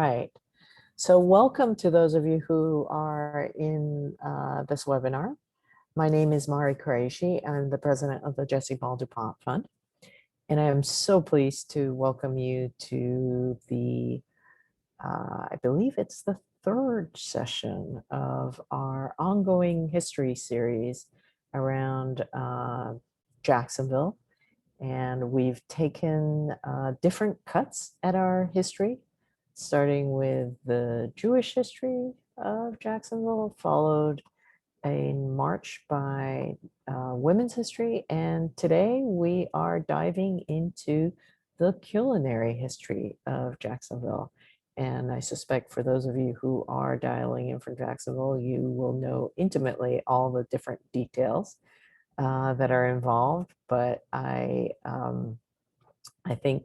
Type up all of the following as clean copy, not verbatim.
Right. So welcome to those of you who are in this webinar. My name is Mari Qureshi. I'm the president of the Jessie Ball duPont Fund. And I am so pleased to welcome you to the, I believe it's the third session of our ongoing history series around Jacksonville. And we've taken different cuts at our history, starting with the Jewish history of Jacksonville, followed in March by women's history. And today we are diving into the culinary history of Jacksonville. And I suspect for those of you who are dialing in from Jacksonville, you will know intimately all the different details that are involved. But I think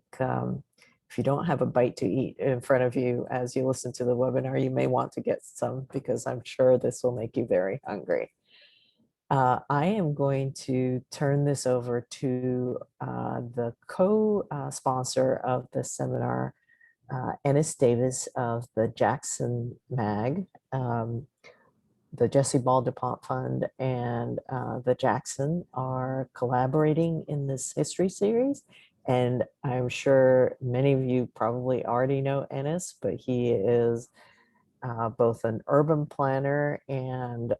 if you don't have a bite to eat in front of you as you listen to the webinar, you may want to get some, because I'm sure this will make you very hungry. I am going to turn this over to the co-sponsor of the seminar, Ennis Davis of the Jaxson mag. The Jessie Ball duPont Fund and the Jaxson are collaborating in this history series. And I'm sure many of you probably already know Ennis, but he is both an urban planner and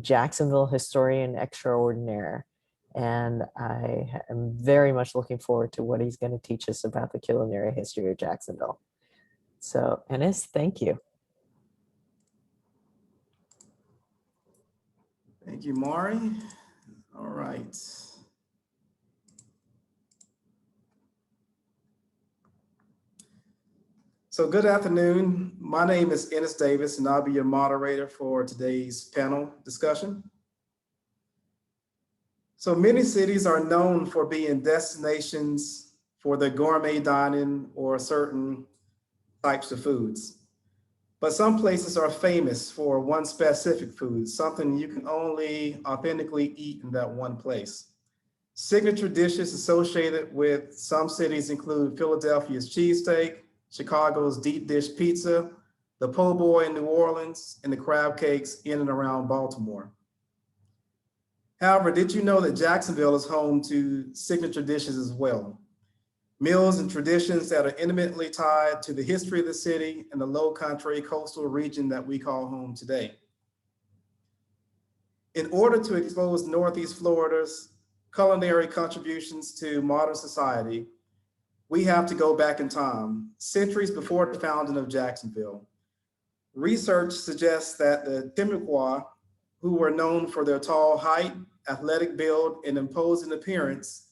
Jacksonville historian extraordinaire. And I am very much looking forward to what he's going to teach us about the culinary history of Jacksonville. So Ennis, thank you. Thank you, Mari. All right. So good afternoon. My name is Ennis Davis, and I'll be your moderator for today's panel discussion. So many cities are known for being destinations for their gourmet dining or certain types of foods. But some places are famous for one specific food, something you can only authentically eat in that one place. Signature dishes associated with some cities include Philadelphia's cheesesteak, Chicago's deep dish pizza, the po' boy in New Orleans, and the crab cakes in and around Baltimore. However, did you know that Jacksonville is home to signature dishes as well? Meals and traditions that are intimately tied to the history of the city and the low country coastal region that we call home today. In order to expose Northeast Florida's culinary contributions to modern society, we have to go back in time, centuries before the founding of Jacksonville. Research suggests that the Timucua, who were known for their tall height, athletic build, and imposing appearance,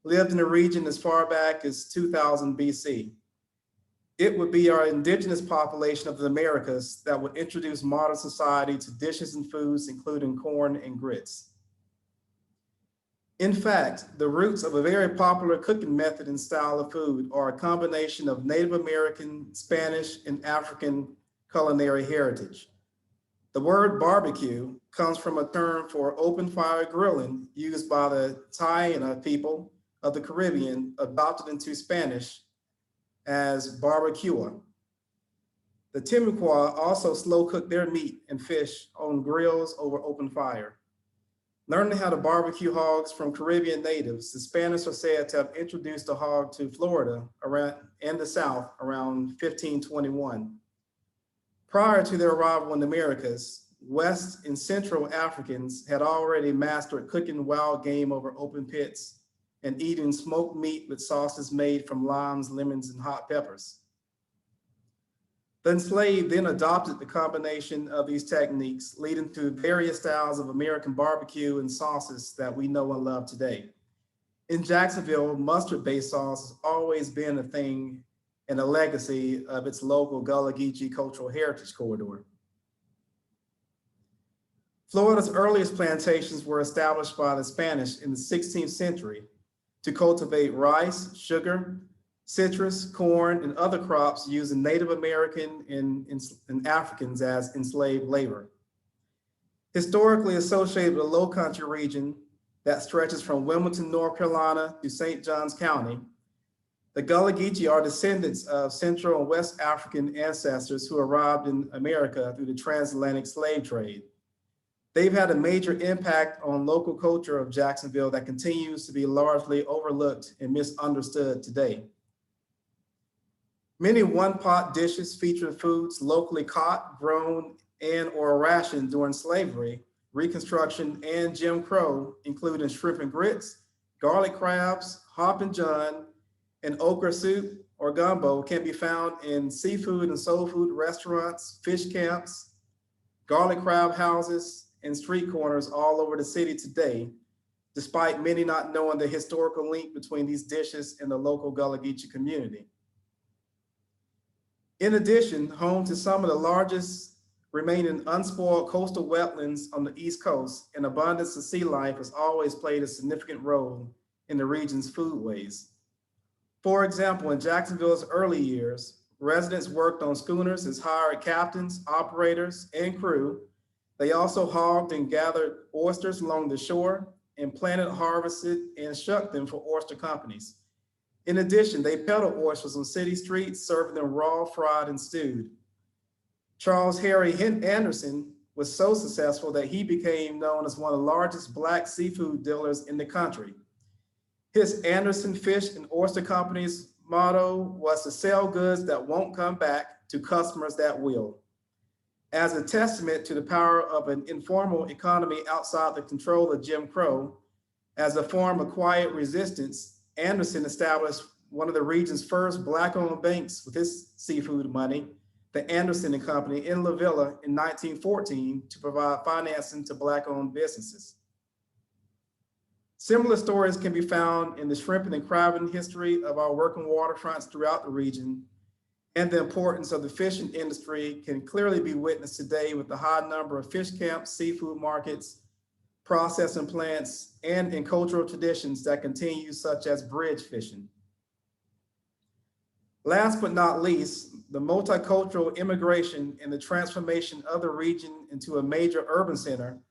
lived in the region as far back as 2000 BC. It would be our indigenous population of the Americas that would introduce modern society to dishes and foods, including corn and grits. In fact, the roots of a very popular cooking method and style of food are a combination of Native American, Spanish, and African culinary heritage. The word barbecue comes from a term for open fire grilling used by the Taíno people of the Caribbean, adopted into Spanish as barbacoa. The Timucua also slow cook their meat and fish on grills over open fire. Learning how to barbecue hogs from Caribbean natives, the Spanish are said to have introduced the hog to Florida and the South around 1521. Prior to their arrival in the Americas, West and Central Africans had already mastered cooking wild game over open pits and eating smoked meat with sauces made from limes, lemons, and hot peppers. The enslaved then adopted the combination of these techniques, leading to various styles of American barbecue and sauces that we know and love today. In Jacksonville, mustard-based sauce has always been a thing and a legacy of its local Gullah Geechee cultural heritage corridor. Florida's earliest plantations were established by the Spanish in the 16th century to cultivate rice, sugar, citrus, corn, and other crops using Native American and Africans as enslaved labor. Historically associated with the Low Country region that stretches from Wilmington, North Carolina to St. Johns County, The Gullah Geechee are descendants of Central and West African ancestors who arrived in America through the transatlantic slave trade. They've had a major impact on local culture of Jacksonville that continues to be largely overlooked and misunderstood today. Many one-pot dishes feature foods locally caught, grown, and or rationed during slavery, Reconstruction, and Jim Crow, including shrimp and grits, garlic crabs, hop and john, and okra soup or gumbo can be found in seafood and soul food restaurants, fish camps, garlic crab houses, and street corners all over the city today, despite many not knowing the historical link between these dishes and the local Gullah Geechee community. In addition, home to some of the largest remaining unspoiled coastal wetlands on the East Coast, an abundance of sea life has always played a significant role in the region's foodways. For example, in Jacksonville's early years, residents worked on schooners as hired captains, operators, and crew. They also hogged and gathered oysters along the shore and planted, harvested, and shucked them for oyster companies. In addition, they peddled oysters on city streets, serving them raw, fried, and stewed. Charles Harry Anderson was so successful that he became known as one of the largest Black seafood dealers in the country. His Anderson Fish and Oyster Company's motto was to sell goods that won't come back to customers that will. As a testament to the power of an informal economy outside the control of Jim Crow, as a form of quiet resistance, Anderson established one of the region's first Black-owned banks with his seafood money, the Anderson and Company in LaVilla in 1914, to provide financing to Black-owned businesses. Similar stories can be found in the shrimping and crabbing history of our working waterfronts throughout the region, and the importance of the fishing industry can clearly be witnessed today with the high number of fish camps, seafood markets, processing plants, and in cultural traditions that continue, such as bridge fishing. Last but not least, the multicultural immigration and the transformation of the region into a major urban center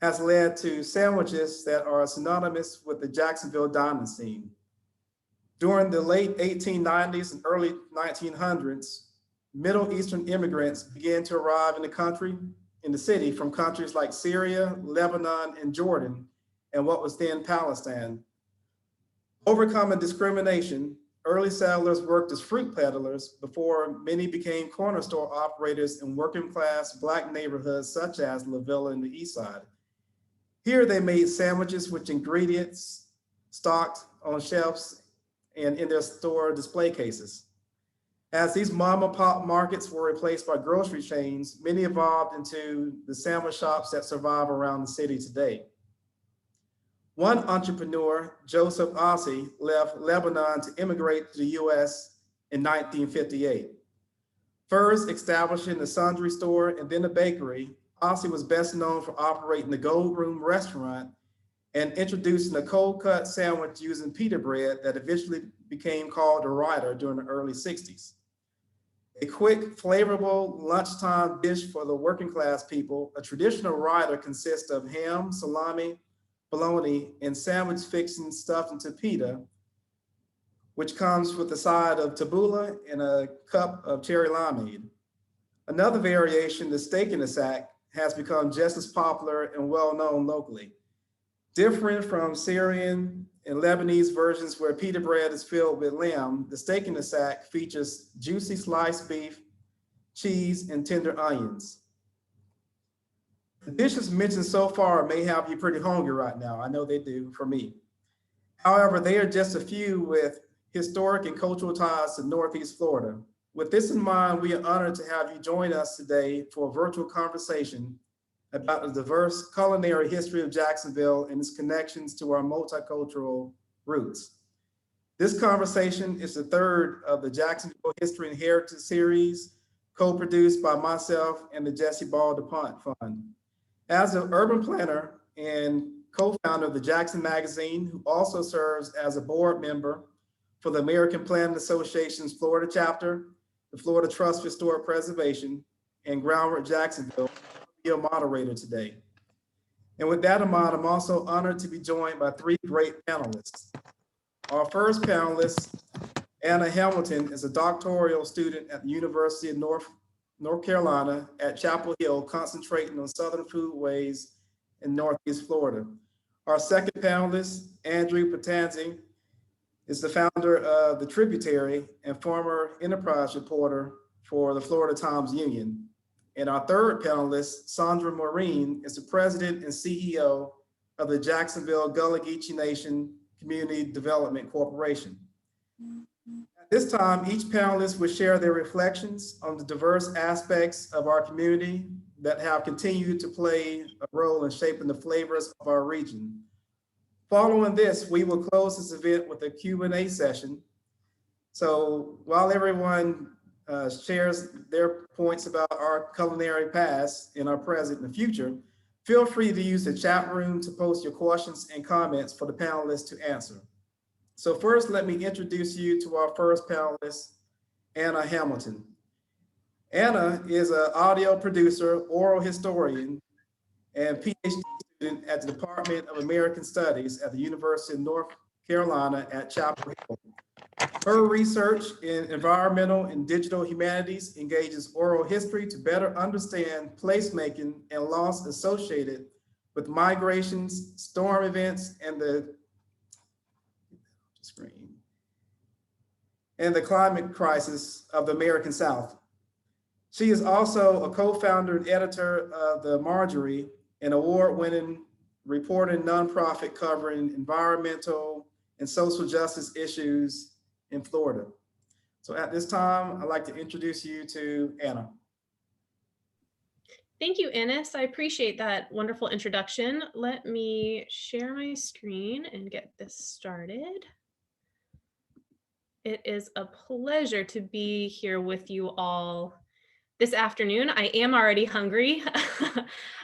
has led to sandwiches that are synonymous with the Jacksonville dining scene. During the late 1890s and early 1900s, Middle Eastern immigrants began to arrive in the city from countries like Syria, Lebanon, and Jordan, and what was then Palestine. Overcoming discrimination, early settlers worked as fruit peddlers before many became corner store operators in working class Black neighborhoods such as LaVilla in the East Side. Here they made sandwiches with ingredients stocked on shelves and in their store display cases. As these mom and pop markets were replaced by grocery chains, many evolved into the sandwich shops that survive around the city today. One entrepreneur, Joseph Ossie, left Lebanon to immigrate to the US in 1958. First establishing a sundry store and then a bakery, Ossie was best known for operating the Gold Room restaurant and introducing a cold cut sandwich using pita bread that eventually became called a rider during the early 60s. A quick, flavorful lunchtime dish for the working class people, a traditional rider consists of ham, salami, bologna, and sandwich fixings stuffed into pita, which comes with a side of tabbouleh and a cup of cherry limeade. Another variation, the steak in the sack, has become just as popular and well-known locally. Different from Syrian and Lebanese versions where pita bread is filled with lamb, the steak in the sack features juicy sliced beef, cheese, and tender onions. The dishes mentioned so far may have you pretty hungry right now. I know they do for me. However, they are just a few with historic and cultural ties to Northeast Florida. With this in mind, we are honored to have you join us today for a virtual conversation about the diverse culinary history of Jacksonville and its connections to our multicultural roots. This conversation is the third of the Jacksonville History and Heritage series, co-produced by myself and the Jessie Ball duPont Fund. As an urban planner and co-founder of the Jaxson magazine, who also serves as a board member for the American Planning Association's Florida chapter, the Florida Trust for Historic Preservation, and Groundwork Jacksonville, be a moderator today. And with that in mind, I'm also honored to be joined by three great panelists. Our first panelist, Anna Hamilton is a doctoral student at the University of North Carolina at Chapel Hill, concentrating on Southern foodways in Northeast Florida. Our second panelist, Andrew Patanzi, is the founder of The Tributary and former enterprise reporter for the Florida Times-Union. And our third panelist, Sandra Maureen, is the president and CEO of the Jacksonville Gullah Geechee Nation Community Development Corporation. At this time, each panelist will share their reflections on the diverse aspects of our community that have continued to play a role in shaping the flavors of our region. Following this, we will close this event with a Q&A session. So while everyone shares their points about our culinary past and our present and the future, feel free to use the chat room to post your questions and comments for the panelists to answer. So first, let me introduce you to our first panelist, Anna Hamilton. Anna is an audio producer, oral historian, and PhD student at the Department of American Studies at the University of North Carolina at Chapel Hill. Her research in environmental and digital humanities engages oral history to better understand placemaking and loss associated with migrations, storm events, and the climate crisis of the American South. She is also a co-founder and editor of The Marjorie, an award-winning reporting nonprofit covering environmental and social justice issues in Florida. So at this time, I'd like to introduce you to Anna. Thank you, Ennis. I appreciate that wonderful introduction. Let me share my screen and get this started. It is a pleasure to be here with you all this afternoon. I am already hungry,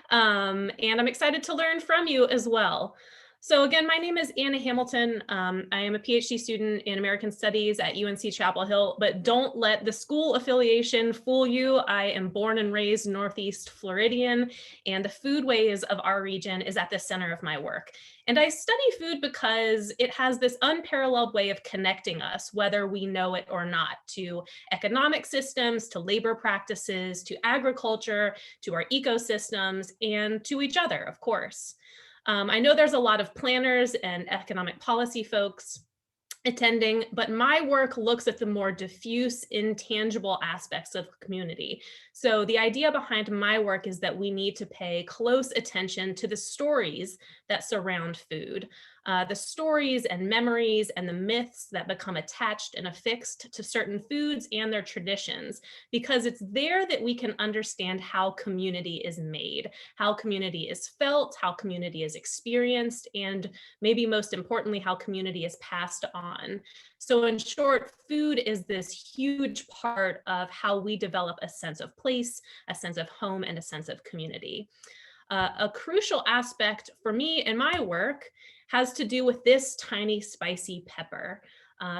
and I'm excited to learn from you as well. So again, my name is Anna Hamilton. I am a PhD student in American Studies at UNC Chapel Hill, but don't let the school affiliation fool you. I am born and raised Northeast Floridian, and the foodways of our region is at the center of my work. And I study food because it has this unparalleled way of connecting us, whether we know it or not, to economic systems, to labor practices, to agriculture, to our ecosystems, and to each other, of course. I know there's a lot of planners and economic policy folks attending, but my work looks at the more diffuse, intangible aspects of community. So the idea behind my work is that we need to pay close attention to the stories that surround food, the stories and memories and the myths that become attached and affixed to certain foods and their traditions, because it's there that we can understand how community is made, how community is felt, how community is experienced, and maybe most importantly, how community is passed on. So in short, food is this huge part of how we develop a sense of place, a sense of home, and a sense of community. A crucial aspect for me in my work has to do with this tiny spicy pepper.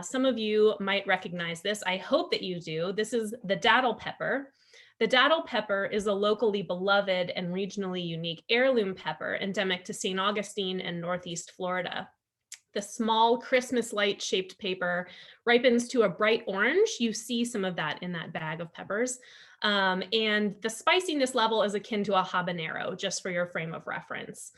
Some of you might recognize this. I hope that you do. This is the datil pepper. The datil pepper is a locally beloved and regionally unique heirloom pepper endemic to St. Augustine and Northeast Florida. The small Christmas light shaped paper ripens to a bright orange. You see some of that in that bag of peppers. And the spiciness level is akin to a habanero, just for your frame of reference.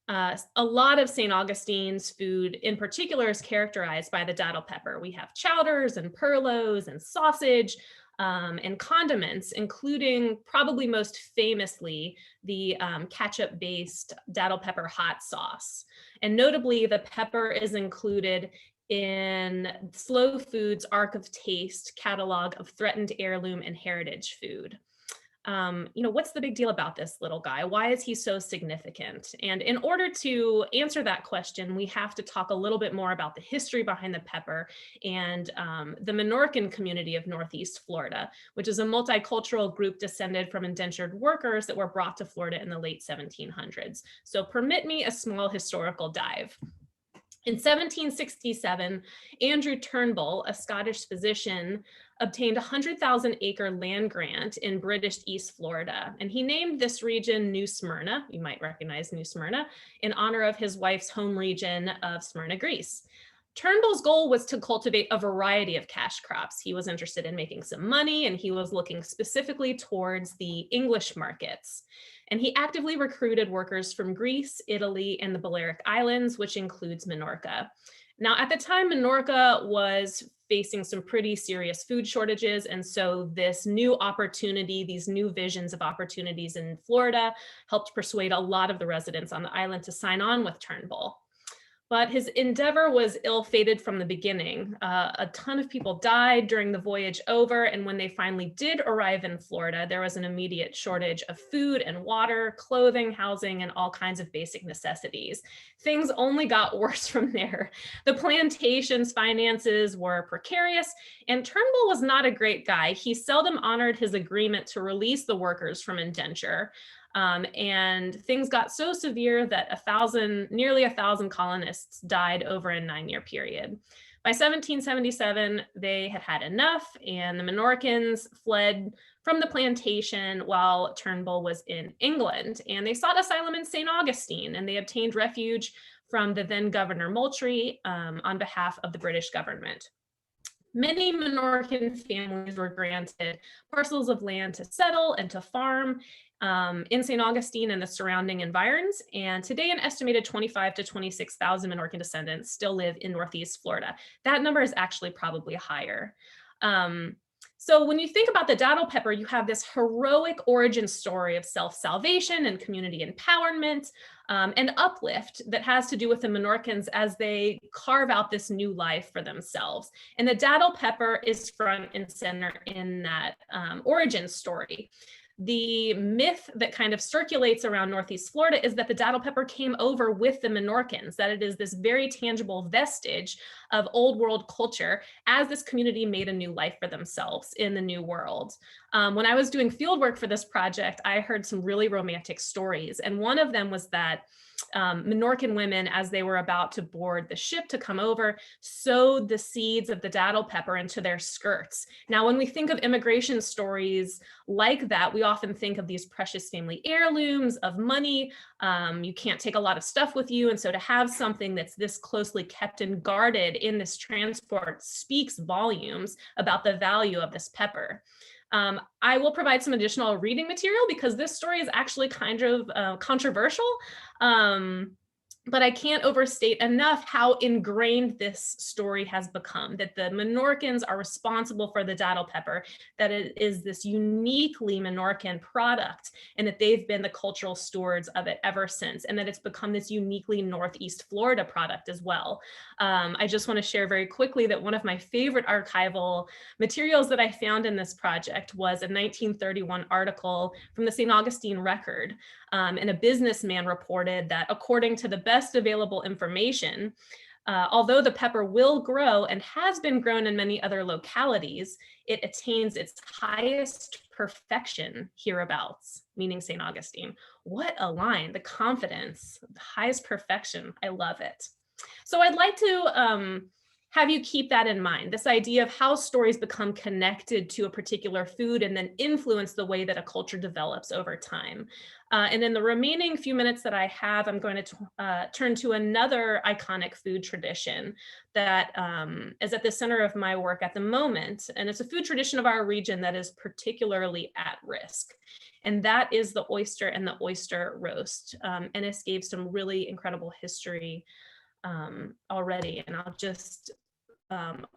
A lot of St. Augustine's food in particular is characterized by the datil pepper. We have chowders and perlos and sausage and condiments, including probably most famously the ketchup-based datil pepper hot sauce. And notably, the pepper is included in Slow Food's Arc of Taste catalog of threatened heirloom and heritage food. What's the big deal about this little guy? Why is he so significant? And in order to answer that question, we have to talk a little bit more about the history behind the pepper and the Minorcan community of Northeast Florida, which is a multicultural group descended from indentured workers that were brought to Florida in the late 1700s. So permit me a small historical dive. In 1767, Andrew Turnbull, a Scottish physician, obtained a 100,000-acre land grant in British East Florida, and he named this region New Smyrna, you might recognize New Smyrna, in honor of his wife's home region of Smyrna, Greece. Turnbull's goal was to cultivate a variety of cash crops. He was interested in making some money, and he was looking specifically towards the English markets. And he actively recruited workers from Greece, Italy, and the Balearic Islands, which includes Minorca. Now, at the time, Minorca was facing some pretty serious food shortages. And so this new opportunity, these new visions of opportunities in Florida helped persuade a lot of the residents on the island to sign on with Turnbull. But his endeavor was ill-fated from the beginning. A ton of people died during the voyage over, and when they finally did arrive in Florida, there was an immediate shortage of food and water, clothing, housing, and all kinds of basic necessities. Things only got worse from there. The plantation's finances were precarious, and Turnbull was not a great guy. He seldom honored his agreement to release the workers from indenture. And things got so severe that nearly 1,000 colonists died over a 9-year period. By 1777, they had had enough, and the Minorcans fled from the plantation while Turnbull was in England. And they sought asylum in St. Augustine, and they obtained refuge from the then Governor Moultrie on behalf of the British government. Many Minorcan families were granted parcels of land to settle and to farm in St. Augustine and the surrounding environs. And today, an estimated 25 to 26,000 Minorcan descendants still live in Northeast Florida. That number is actually probably higher. So when you think about the datil pepper, you have this heroic origin story of self-salvation and community empowerment and uplift that has to do with the Minorcans as they carve out this new life for themselves. And the datil pepper is front and center in that origin story. The myth that kind of circulates around Northeast Florida is that the datil pepper came over with the Minorcans, that it is this very tangible vestige of old world culture as this community made a new life for themselves in the new world. When I was doing field work for this project, I heard some really romantic stories. And one of them was that Minorcan women, as they were about to board the ship to come over, sowed the seeds of the datil pepper into their skirts. Now, when we think of immigration stories like that, we often think of these precious family heirlooms of money. You can't take a lot of stuff with you. And so to have something that's this closely kept and guarded in this transport speaks volumes about the value of this pepper. I will provide some additional reading material because this story is actually kind of controversial. But I can't overstate enough how ingrained this story has become, that the Minorcans are responsible for the datil pepper, that it is this uniquely Minorcan product, and that they've been the cultural stewards of it ever since, and that it's become this uniquely Northeast Florida product as well. I just want to share very quickly that one of my favorite archival materials that I found in this project was a 1931 article from the St. Augustine Record. And a businessman reported that according to the best available information, although the pepper will grow and has been grown in many other localities, it attains its highest perfection hereabouts, meaning St. Augustine. What a line, the confidence, the highest perfection. I love it. So I'd like to have you keep that in mind, this idea of how stories become connected to a particular food and then influence the way that a culture develops over time. And in the remaining few minutes that I have, I'm going to turn to another iconic food tradition that is at the center of my work at the moment. And it's a food tradition of our region that is particularly at risk. And that is the oyster and the oyster roast. Ennis gave some really incredible history already, and I'll just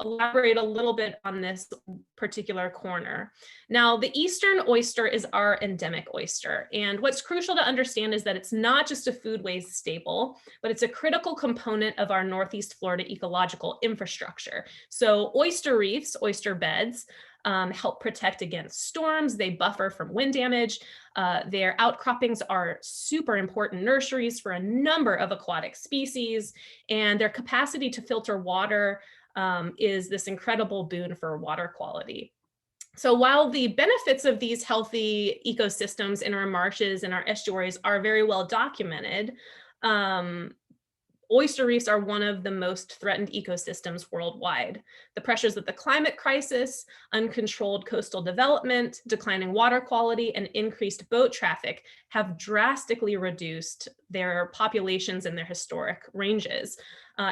elaborate a little bit on this particular corner. Now, the Eastern oyster is our endemic oyster, and what's crucial to understand is that it's not just a foodways staple, but it's a critical component of our Northeast Florida ecological infrastructure. So oyster reefs, oyster beds, help protect against storms. They buffer from wind damage. Their outcroppings are super important nurseries for a number of aquatic species, and their capacity to filter water is this incredible boon for water quality. So while the benefits of these healthy ecosystems in our marshes and our estuaries are very well documented, oyster reefs are one of the most threatened ecosystems worldwide. The pressures of the climate crisis, uncontrolled coastal development, declining water quality, and increased boat traffic have drastically reduced their populations and their historic ranges.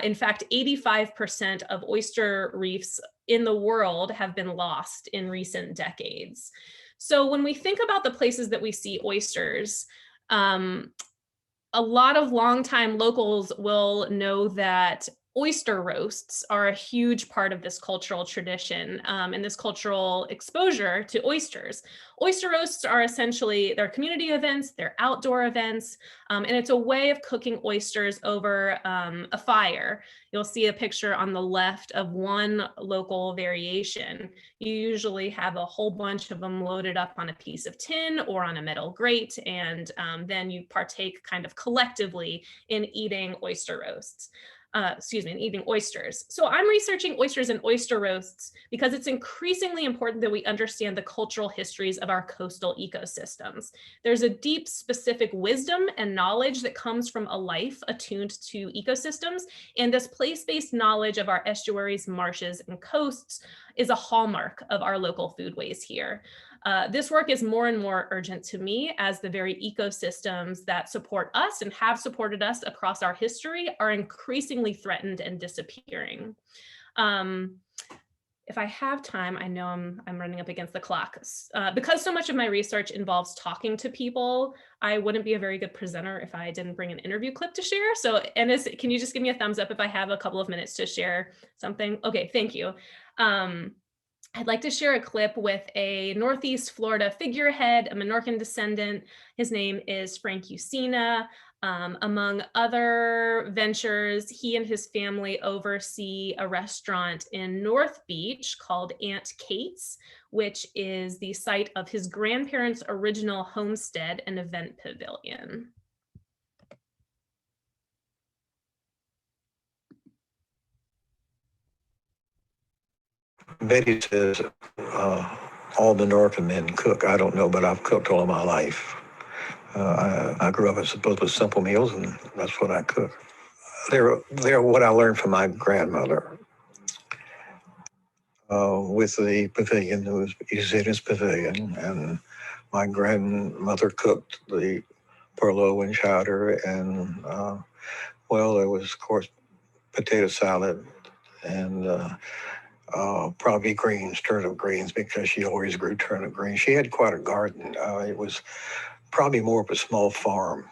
In fact, 85% of oyster reefs in the world have been lost in recent decades. So when we think about the places that we see oysters, a lot of longtime locals will know that oyster roasts are a huge part of this cultural tradition and this cultural exposure to oysters. Oyster roasts are essentially, they're community events, they're outdoor events, and it's a way of cooking oysters over a fire. You'll see a picture on the left of one local variation. You usually have a whole bunch of them loaded up on a piece of tin or on a metal grate, and then you partake kind of collectively in eating oyster roasts. Eating oysters. So I'm researching oysters and oyster roasts because it's increasingly important that we understand the cultural histories of our coastal ecosystems. There's a deep specific wisdom and knowledge that comes from a life attuned to ecosystems, and this place-based knowledge of our estuaries, marshes, and coasts is a hallmark of our local foodways here. This work is more and more urgent to me as the very ecosystems that support us and have supported us across our history are increasingly threatened and disappearing. If I have time, I know I'm running up against the clock. Because so much of my research involves talking to people, I wouldn't be a very good presenter if I didn't bring an interview clip to share. So Ennis, can you just give me a thumbs up if I have a couple of minutes to share something? Okay, thank you. I'd like to share a clip with a Northeast Florida figurehead, a Menorcan descendant. His name is Frank Usina. Among other ventures, he and his family oversee a restaurant in North Beach called Aunt Kate's, which is the site of his grandparents' original homestead and event pavilion. Betty says all the Menorcan men cook. I don't know, but I've cooked all of my life. I grew up supposed with simple meals, and that's what I cook. They're what I learned from my grandmother with the pavilion. It was Ennis pavilion, and my grandmother cooked the purloin and chowder, and well, there was of course potato salad and probably greens, turnip greens, because she always grew turnip greens. She had quite a garden. It was probably more of a small farm.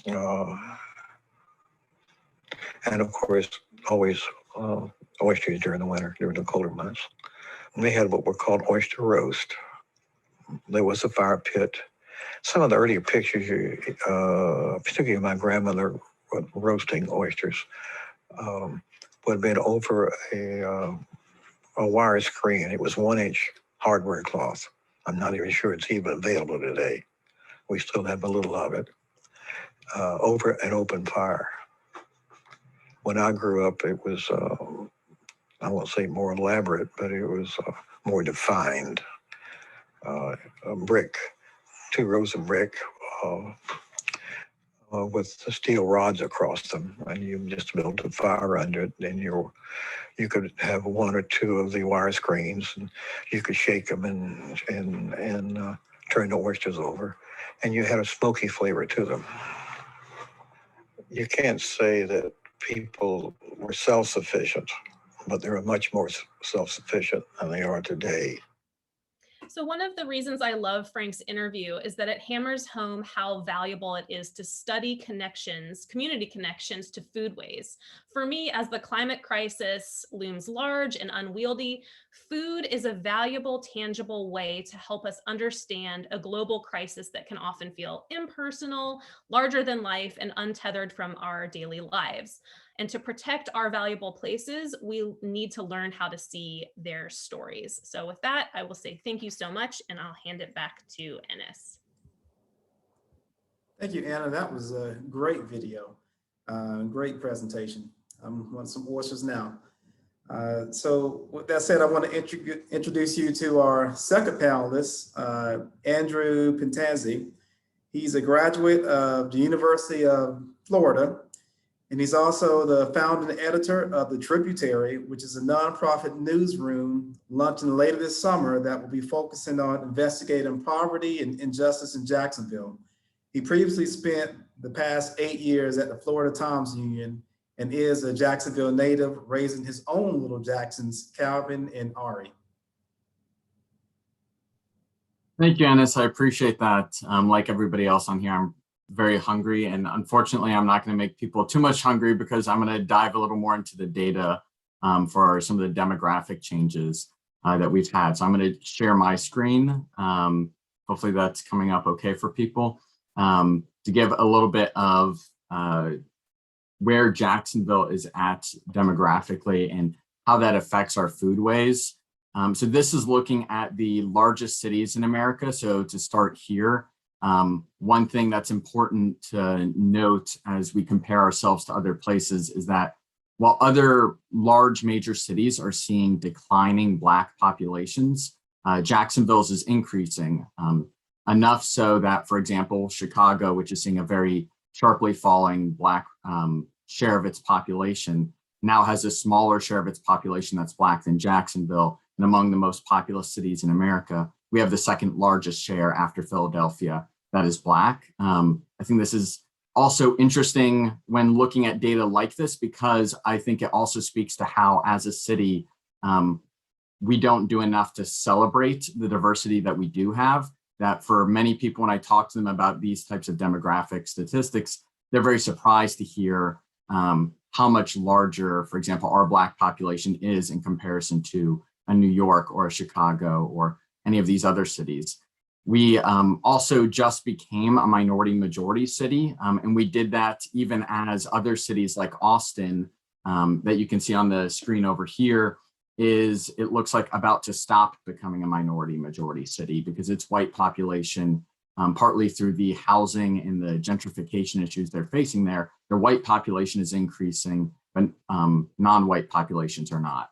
And of course, always oysters during the winter, during the colder months. We had what were called oyster roast. There was a fire pit. Some of the earlier pictures, particularly of my grandmother roasting oysters, would have been over a wire screen. It was 1-inch hardware cloth. I'm not even sure it's even available today. We still have a little of it over an open fire. When I grew up, it was, I won't say more elaborate, but it was more defined. A brick, 2 rows of brick with the steel rods across them, and you just built a fire under it, and you could have 1 or 2 of the wire screens, and you could shake them and turn the oysters over, and you had a smoky flavor to them. You can't say that people were self-sufficient, but they were much more self-sufficient than they are today. So one of the reasons I love Frank's interview is that it hammers home how valuable it is to study connections, community connections to foodways. For me, as the climate crisis looms large and unwieldy, food is a valuable, tangible way to help us understand a global crisis that can often feel impersonal, larger than life, and untethered from our daily lives. And to protect our valuable places, we need to learn how to see their stories. So with that, I will say thank you so much, and I'll hand it back to Ennis. Thank you, Anna. That was a great video, great presentation. I'm wanting some oysters now. So with that said, I want to introduce you to our second panelist, Andrew Pentanzi. He's a graduate of the University of Florida. And he's also the founding editor of The Tributary, which is a nonprofit newsroom launching later this summer that will be focusing on investigating poverty and injustice in Jacksonville. He previously spent the past 8 years at the Florida Times Union and is a Jacksonville native, raising his own little Jacksons, Calvin and Ari. Thank you, Ennis. I appreciate that. Like everybody else on here, I'm very hungry, and unfortunately, I'm not going to make people too much hungry because I'm going to dive a little more into the data for some of the demographic changes that we've had. So I'm going to share my screen. Hopefully that's coming up okay for people, to give a little bit of where Jacksonville is at demographically and how that affects our foodways. So this is looking at the largest cities in America. So to start here, one thing that's important to note as we compare ourselves to other places is that while other large major cities are seeing declining Black populations, Jacksonville's is increasing, enough so that, for example, Chicago, which is seeing a very sharply falling Black share of its population, now has a smaller share of its population that's Black than Jacksonville. And among the most populous cities in America, we have the second largest share after Philadelphia that is Black. I think this is also interesting when looking at data like this, because I think it also speaks to how, as a city, we don't do enough to celebrate the diversity that we do have. That for many people, when I talk to them about these types of demographic statistics, they're very surprised to hear how much larger, for example, our Black population is in comparison to a New York or a Chicago or any of these other cities. We also just became a minority majority city, and we did that even as other cities like Austin, that you can see on the screen over here, is it looks like about to stop becoming a minority majority city because its white population, partly through the housing and the gentrification issues they're facing there, their white population is increasing, but non-white populations are not.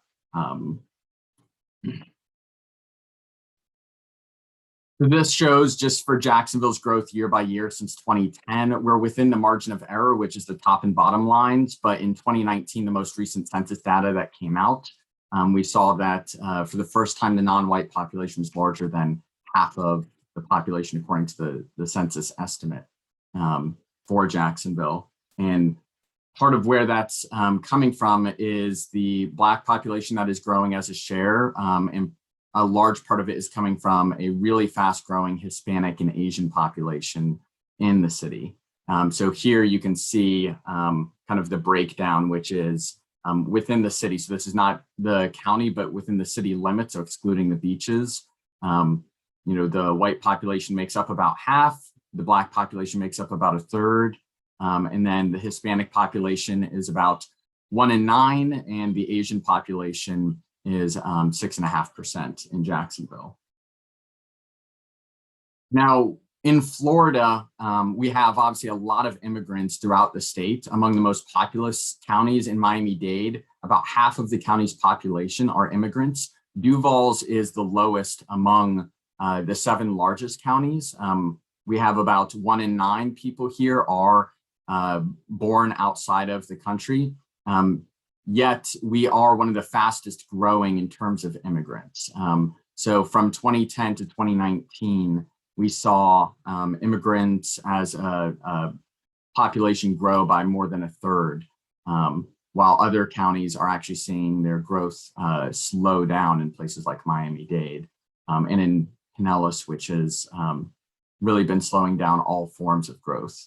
So this shows just for Jacksonville's growth year by year since 2010. We're within the margin of error, which is the top and bottom lines. But in 2019, the most recent census data that came out, we saw that for the first time, the non-white population was larger than half of the population, according to the census estimate for Jacksonville. And part of where that's coming from is the Black population that is growing as a share, and a large part of it is coming from a really fast growing Hispanic and Asian population in the city. So here you can see kind of the breakdown, which is within the city. So this is not the county, but within the city limits, so excluding the beaches. The white population makes up about half, the Black population makes up about a third, and then the Hispanic population is about 1 in 9, and the Asian population is 6.5% in Jacksonville. Now, in Florida, we have obviously a lot of immigrants throughout the state. Among the most populous counties in Miami-Dade, about half of the county's population are immigrants. Duval's is the lowest among the 7 largest counties. We have about 1 in 9 people here are born outside of the country. Yet we are one of the fastest growing in terms of immigrants. So from 2010 to 2019, we saw immigrants as a population grow by more than a third, while other counties are actually seeing their growth slow down in places like Miami-Dade and in Ennis, which has really been slowing down all forms of growth.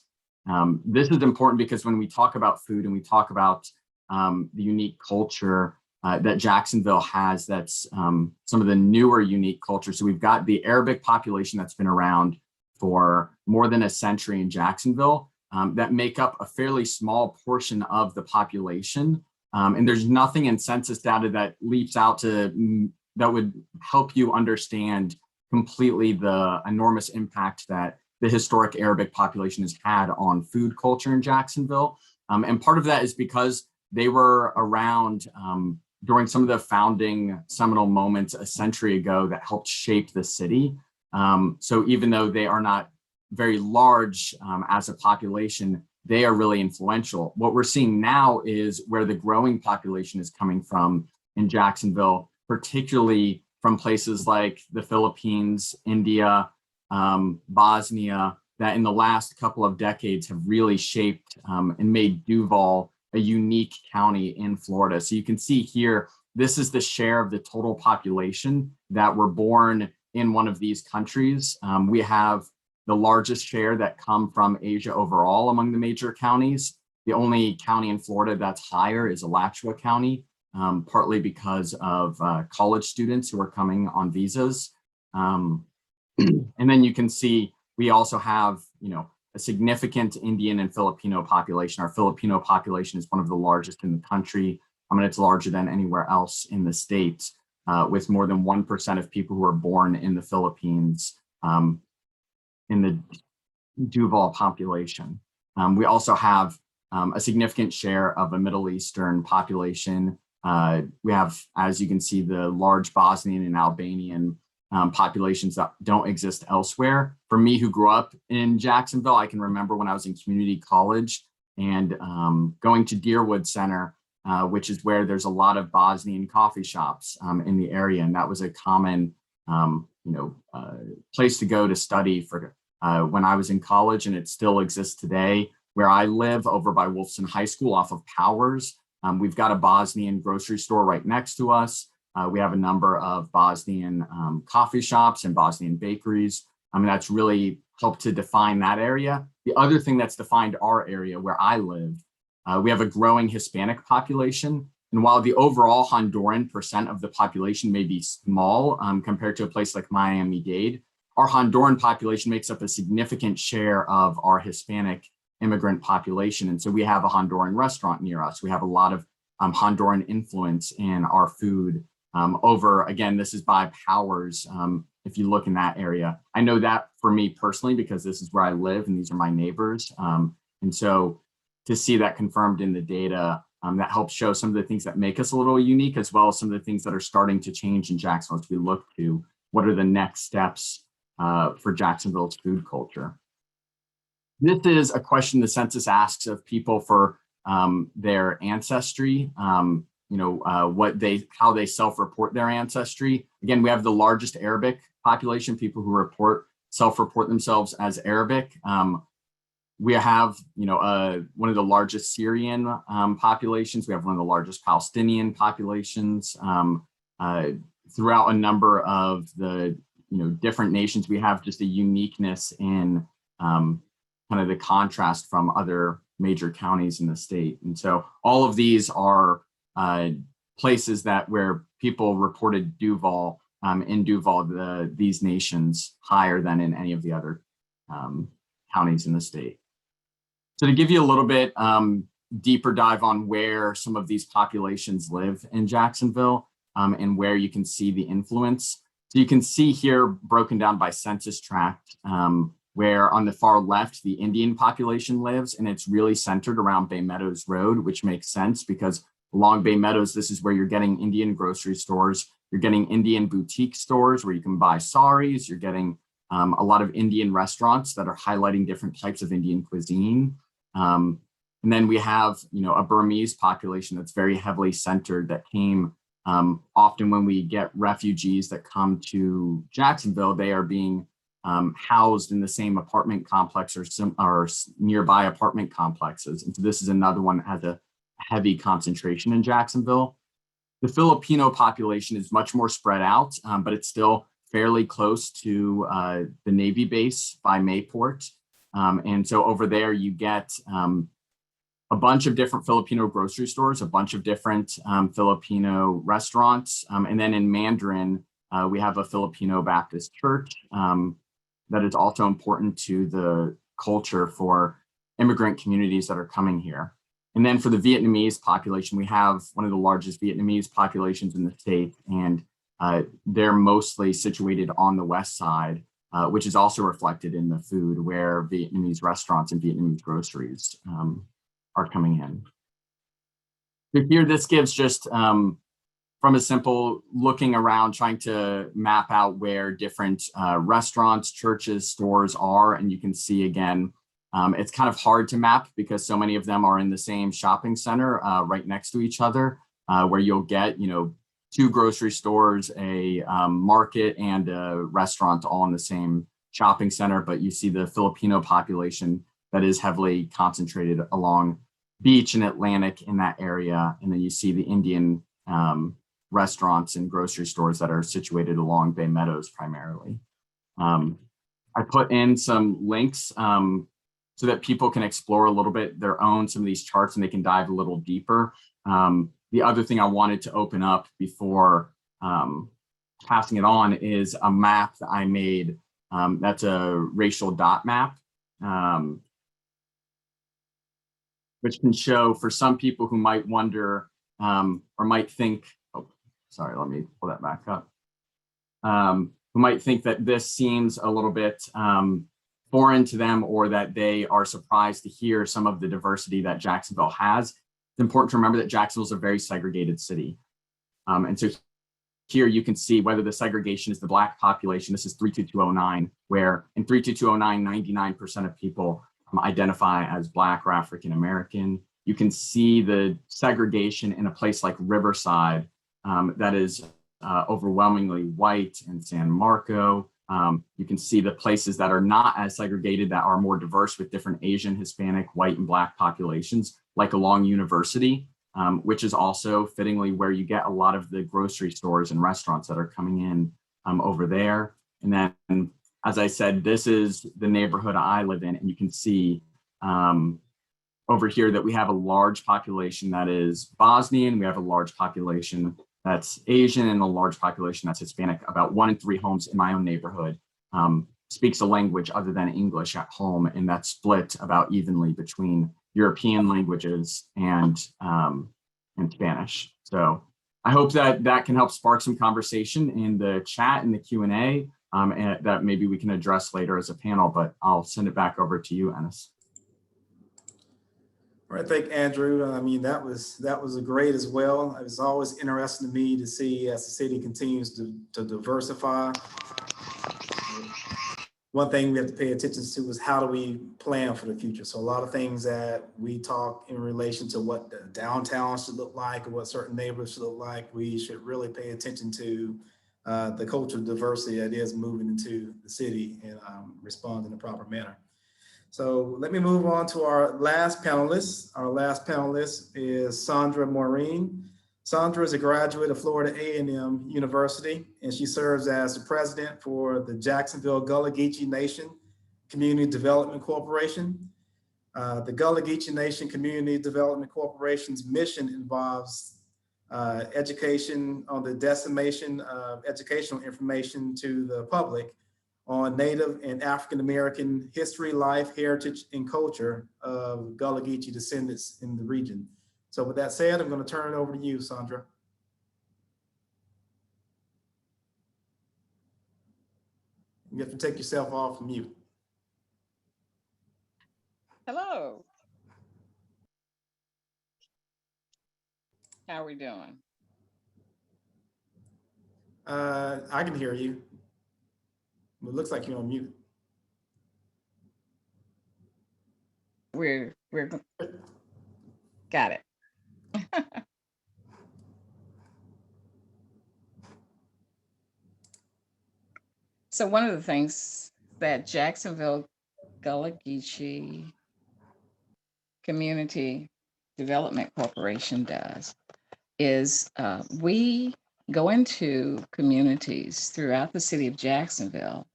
This is important because when we talk about food and we talk about the unique culture that Jacksonville has, that's some of the newer unique culture. So we've got the Arabic population that's been around for more than a century in Jacksonville that make up a fairly small portion of the population. And there's nothing in census data that leaps out to that would help you understand completely the enormous impact that the historic Arabic population has had on food culture in Jacksonville. And part of that is because they were around during some of the founding seminal moments a century ago that helped shape the city. So even though they are not very large as a population, they are really influential. What we're seeing now is where the growing population is coming from in Jacksonville, particularly from places like the Philippines, India, Bosnia, that in the last couple of decades have really shaped and made Duval a unique county in Florida. So you can see here, this is the share of the total population that were born in one of these countries. We have the largest share that come from Asia overall among the major counties. The only county in Florida that's higher is Alachua County, partly because of college students who are coming on visas. And then you can see we also have, a significant Indian and Filipino population. Our Filipino population is one of the largest in the country. It's larger than anywhere else in the state, with more than 1% of people who are born in the Philippines in the Duval population. We also have a significant share of a Middle Eastern population. We have, as you can see, the large Bosnian and Albanian populations that don't exist elsewhere. For me, who grew up in Jacksonville, I can remember when I was in community college and going to Deerwood Center, which is where there's a lot of Bosnian coffee shops in the area. And that was a common, place to go to study for when I was in college, and it still exists today. Where I live over by Wolfson High School off of Powers, we've got a Bosnian grocery store right next to us. We have a number of Bosnian coffee shops and Bosnian bakeries. That's really helped to define that area. The other thing that's defined our area where I live, we have a growing Hispanic population. And while the overall Honduran percent of the population may be small compared to a place like Miami-Dade, our Honduran population makes up a significant share of our Hispanic immigrant population. And so we have a Honduran restaurant near us. We have a lot of Honduran influence in our food. Again, this is by Powers. If you look in that area, I know that for me personally, because this is where I live and these are my neighbors. And so to see that confirmed in the data, that helps show some of the things that make us a little unique, as well as some of the things that are starting to change in Jacksonville as we look to what are the next steps for Jacksonville's food culture. This is a question the census asks of people for their ancestry, how they self-report their ancestry. Again, we have the largest Arabic population, people who self-report themselves as Arabic. We have, one of the largest Syrian populations. We have one of the largest Palestinian populations. Throughout a number of the, different nations, we have just a uniqueness in kind of the contrast from other major counties in the state. And so all of these are places where people reported Duval, these nations higher than in any of the other counties in the state. So to give you a little bit deeper dive on where some of these populations live in Jacksonville and where you can see the influence. So you can see here broken down by census tract, where on the far left, the Indian population lives, and it's really centered around Bay Meadows Road, which makes sense because along Bay Meadows, this is where you're getting Indian grocery stores, you're getting Indian boutique stores where you can buy saris, you're getting a lot of Indian restaurants that are highlighting different types of Indian cuisine. And then we have, a Burmese population that's very heavily centered that came often when we get refugees that come to Jacksonville, they are being housed in the same apartment complex or nearby apartment complexes. And so this is another one that has a heavy concentration in Jacksonville. The Filipino population is much more spread out, but it's still fairly close to the Navy base by Mayport. And so over there you get a bunch of different Filipino grocery stores, a bunch of different Filipino restaurants. And then in Mandarin, we have a Filipino Baptist church that is also important to the culture for immigrant communities that are coming here. And then for the Vietnamese population, we have one of the largest Vietnamese populations in the state, and they're mostly situated on the west side, which is also reflected in the food where Vietnamese restaurants and Vietnamese groceries are coming in. So here, this gives just from a simple looking around, trying to map out where different restaurants, churches, stores are. And you can see again, It's kind of hard to map because so many of them are in the same shopping center right next to each other, where you'll get, 2 grocery stores, a market, and a restaurant all in the same shopping center. But you see the Filipino population that is heavily concentrated along Beach and Atlantic in that area. And then you see the Indian restaurants and grocery stores that are situated along Bay Meadows primarily. I put in some links so that people can explore a little bit some of these charts, and they can dive a little deeper. The other thing I wanted to open up before passing it on is a map that I made. That's a racial dot map, which can show for some people who might wonder or might think, oh, sorry, let me pull that back up. Who might think that this seems a little bit foreign to them, or that they are surprised to hear some of the diversity that Jacksonville has. It's important to remember that Jacksonville is a very segregated city. And so here you can see whether the segregation is the Black population. This is 32209, where in 32209, 99% of people identify as Black or African American. You can see the segregation in a place like Riverside that is overwhelmingly white, in San Marco. You can see the places that are not as segregated, that are more diverse with different Asian, Hispanic, white, and Black populations, like along University, which is also fittingly where you get a lot of the grocery stores and restaurants that are coming in over there. And then, as I said, this is the neighborhood I live in, and you can see over here that we have a large population that is Bosnian, we have a large population that's Asian, and a large population that's Hispanic. About 1 in 3 homes in my own neighborhood speaks a language other than English at home, and that's split about evenly between European languages and Spanish. So I hope that that can help spark some conversation in the chat and the Q&A, and that maybe we can address later as a panel, but I'll send it back over to you, Ennis. All right, thank you, Andrew. I mean, that was great as well. It was always interesting to me to see as the city continues to diversify. One thing we have to pay attention to is how do we plan for the future? So a lot of things that we talk in relation to what the downtown should look like or what certain neighborhoods should look like, we should really pay attention to the cultural diversity that is moving into the city and respond in a proper manner. So let me move on to our last panelist. Our last panelist is Sandra Maureen. Sandra is a graduate of Florida A&M University, and she serves as the president for the Jacksonville Gullah Geechee Nation Community Development Corporation. The Gullah Geechee Nation Community Development Corporation's mission involves education on the dissemination of educational information to the public on Native and African American history, life, heritage, and culture of Gullah Geechee descendants in the region. So with that said, I'm going to turn it over to you, Sandra. You have to take yourself off mute. Hello. How are we doing? I can hear you. It looks like you're on mute. We're got it. So one of the things that Jacksonville Gullah Geechee Community Development Corporation does is we go into communities throughout the city of Jacksonville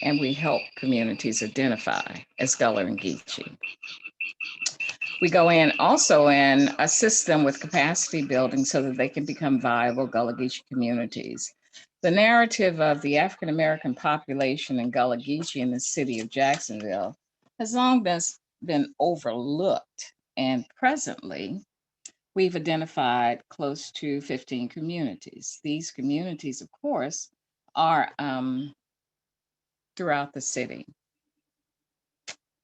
and we help communities identify as Gullah and Geechee. We go in also and assist them with capacity building so that they can become viable Gullah Geechee communities. The narrative of the African American population in Gullah Geechee in the city of Jacksonville has long been overlooked, and presently we've identified close to 15 communities. These communities, of course, are throughout the city.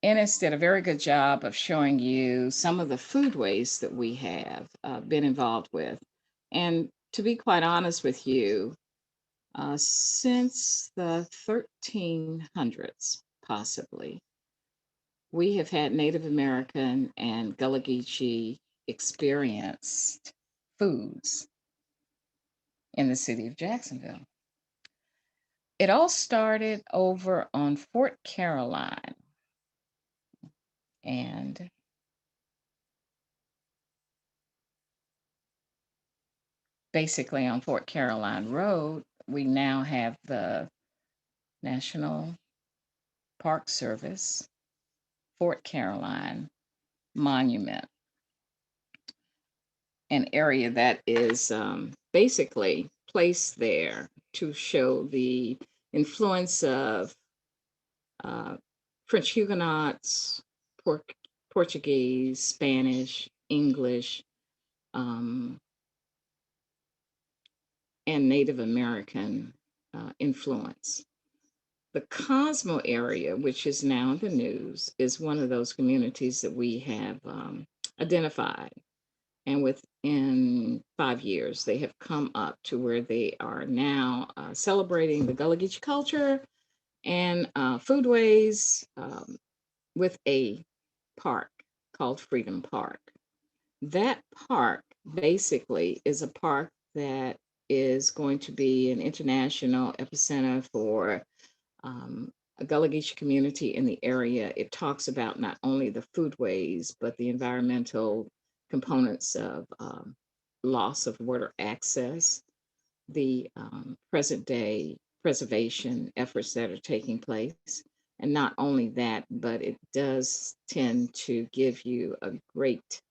Ennis did a very good job of showing you some of the foodways that we have been involved with. And to be quite honest with you, Since the 1300s, possibly, we have had Native American and Gullah Geechee experienced foods in the city of Jacksonville. It all started over on Fort Caroline, and basically on Fort Caroline Road, we now have the National Park Service Fort Caroline Monument, an area that is basically placed there to show the influence of French Huguenots, Portuguese, Spanish, English, and Native American influence. The Cosmo area, which is now in the news, is one of those communities that we have identified. And within 5 years, they have come up to where they are now celebrating the Gullah Geechee culture and foodways with a park called Freedom Park. That park basically is a park that is going to be an international epicenter for a Gullah Geechee community in the area. It talks about not only the foodways, but the environmental components of loss of water access, the present day preservation efforts that are taking place. And not only that, but it does tend to give you a great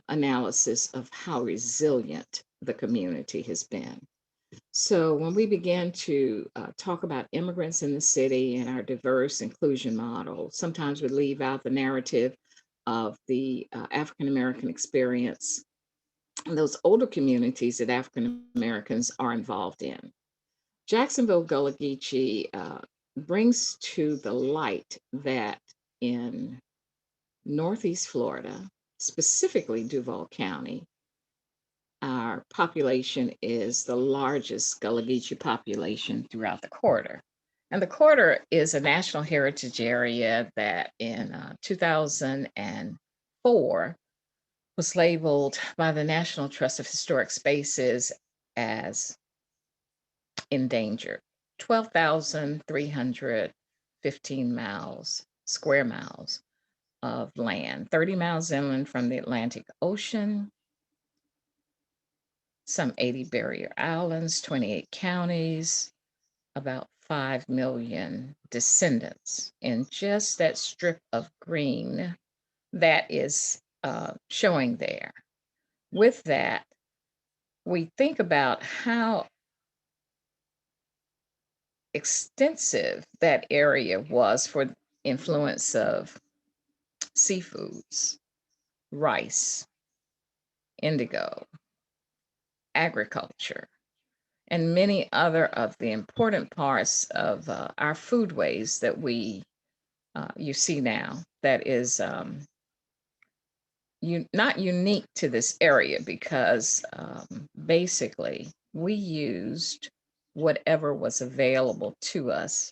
analysis of how resilient the community has been. So when we begin to talk about immigrants in the city and our diverse inclusion model, sometimes we leave out the narrative of the African American experience and those older communities that African Americans are involved in. Jacksonville Gullah Geechee brings to the light that in Northeast Florida, specifically Duval County, our population is the largest Gullah Geechee population throughout the corridor. And the corridor is a National Heritage Area that in 2004 was labeled by the National Trust of Historic Spaces as endangered. 12,315 square miles of land, 30 miles inland from the Atlantic Ocean, some 80 barrier islands, 28 counties, about 5 million descendants in just that strip of green that is showing there. With that, we think about how extensive that area was for influence of seafoods, rice, indigo, agriculture, and many other of the important parts of our foodways that we you see now that is not unique to this area because basically we used whatever was available to us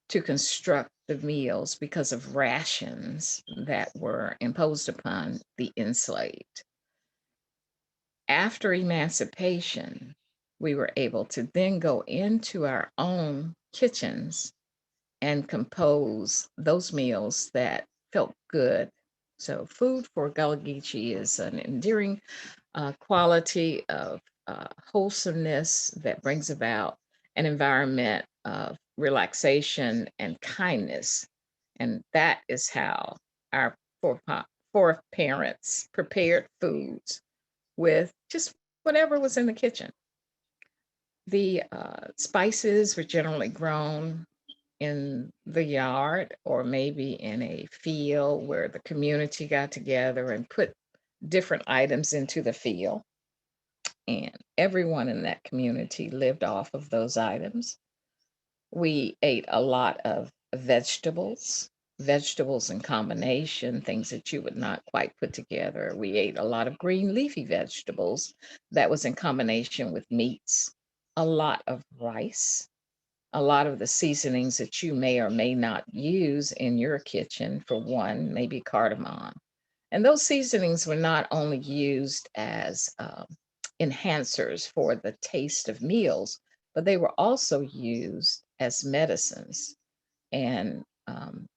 to construct the meals because of rations that were imposed upon the enslaved. After emancipation, we were able to then go into our own kitchens and compose those meals that felt good. So food for Gullah Geechee is an endearing quality of wholesomeness that brings about an environment of relaxation and kindness. And that is how our foreparents prepared foods with just whatever was in the kitchen. The spices were generally grown in the yard or maybe in a field where the community got together and put different items into the field. And everyone in that community lived off of those items. We ate a lot of vegetables in combination, things that you would not quite put together. We ate a lot of green leafy vegetables that was in combination with meats a lot of rice, a lot of the seasonings that you may or may not use in your kitchen, for one, maybe cardamom. And those seasonings were not only used as enhancers for the taste of meals, but they were also used as medicines. And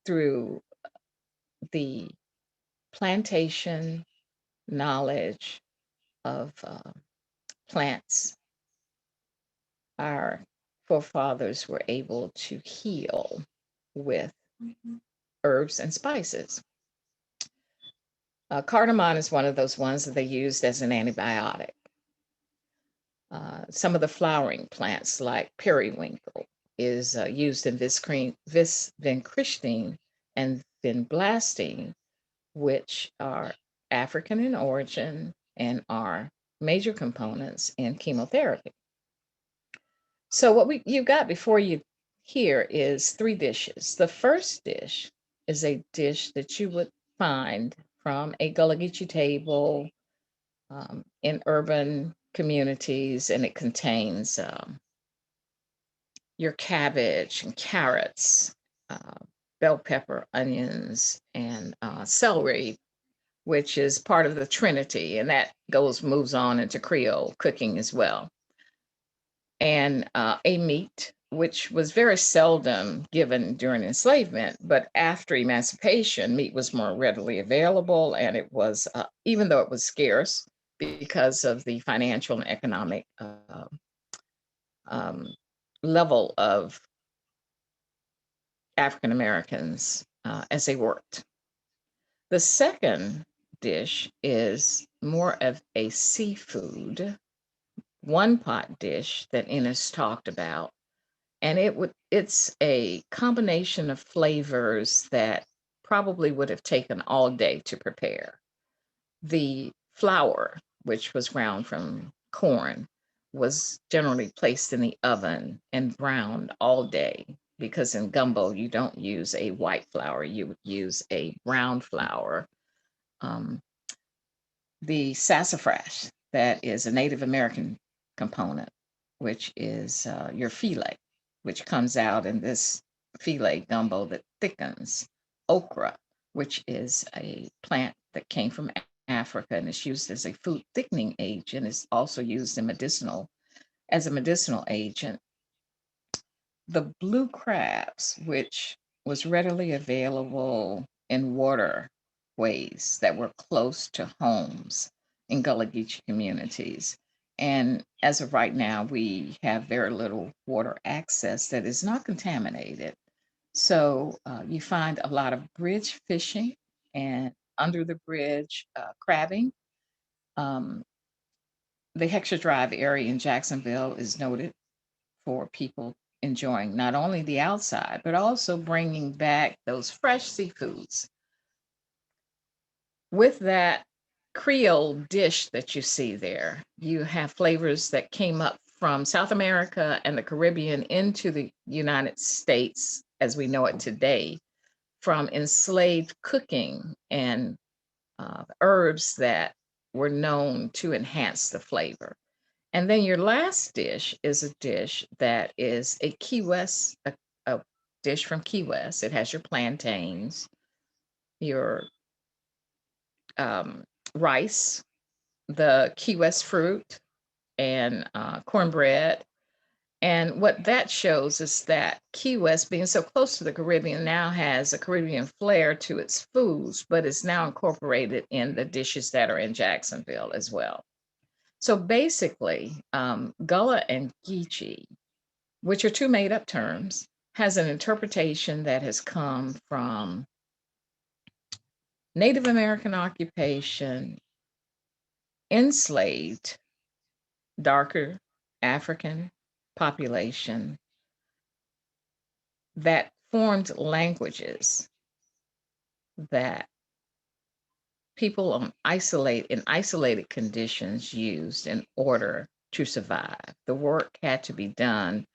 through the plantation knowledge of plants, our forefathers were able to heal with herbs and spices. Cardamom is one of those ones that they used as an antibiotic. Some of the flowering plants, like periwinkle, is used in vincristine and vinblastine, which are African in origin and are major components in chemotherapy. So what you got before you here is 3 dishes. The first dish is a dish that you would find from a Gullah Geechee table in urban communities, and it contains your cabbage and carrots, bell pepper, onions, and celery, which is part of the Trinity, and that moves on into Creole cooking as well. And a meat, which was very seldom given during enslavement, but after emancipation, meat was more readily available, and it was, even though it was scarce because of the financial and economic level of African Americans as they worked. The second dish is more of a seafood one pot dish that Ennis talked about. And it's a combination of flavors that probably would have taken all day to prepare. The flour, which was ground from corn, was generally placed in the oven and browned all day, because in gumbo, you don't use a white flour, you would use a brown flour. The sassafras, that is a Native American component, which is your filet, which comes out in this filet gumbo that thickens. Okra, which is a plant that came from Africa and is used as a food thickening agent, is also used in as a medicinal agent. The blue crabs, which was readily available in waterways that were close to homes in Gullah Geechee communities. And as of right now, we have very little water access that is not contaminated. So you find a lot of bridge fishing and under the bridge crabbing. The Heckscher Drive area in Jacksonville is noted for people enjoying not only the outside, but also bringing back those fresh seafoods. With that Creole dish that you see there, you have flavors that came up from South America and the Caribbean into the United States as we know it today, from enslaved cooking and herbs that were known to enhance the flavor. And then your last dish is a dish that is a Key West, a dish from Key West. It has your plantains, your rice, the Key West fruit, and cornbread. And what that shows is that Key West, being so close to the Caribbean, now has a Caribbean flair to its foods, but it's now incorporated in the dishes that are in Jacksonville as well. So basically, Gullah and Geechee, which are 2 made-up terms, has an interpretation that has come from Native American occupation, enslaved, darker African population that formed languages that people in isolated conditions used in order to survive. The work had to be done.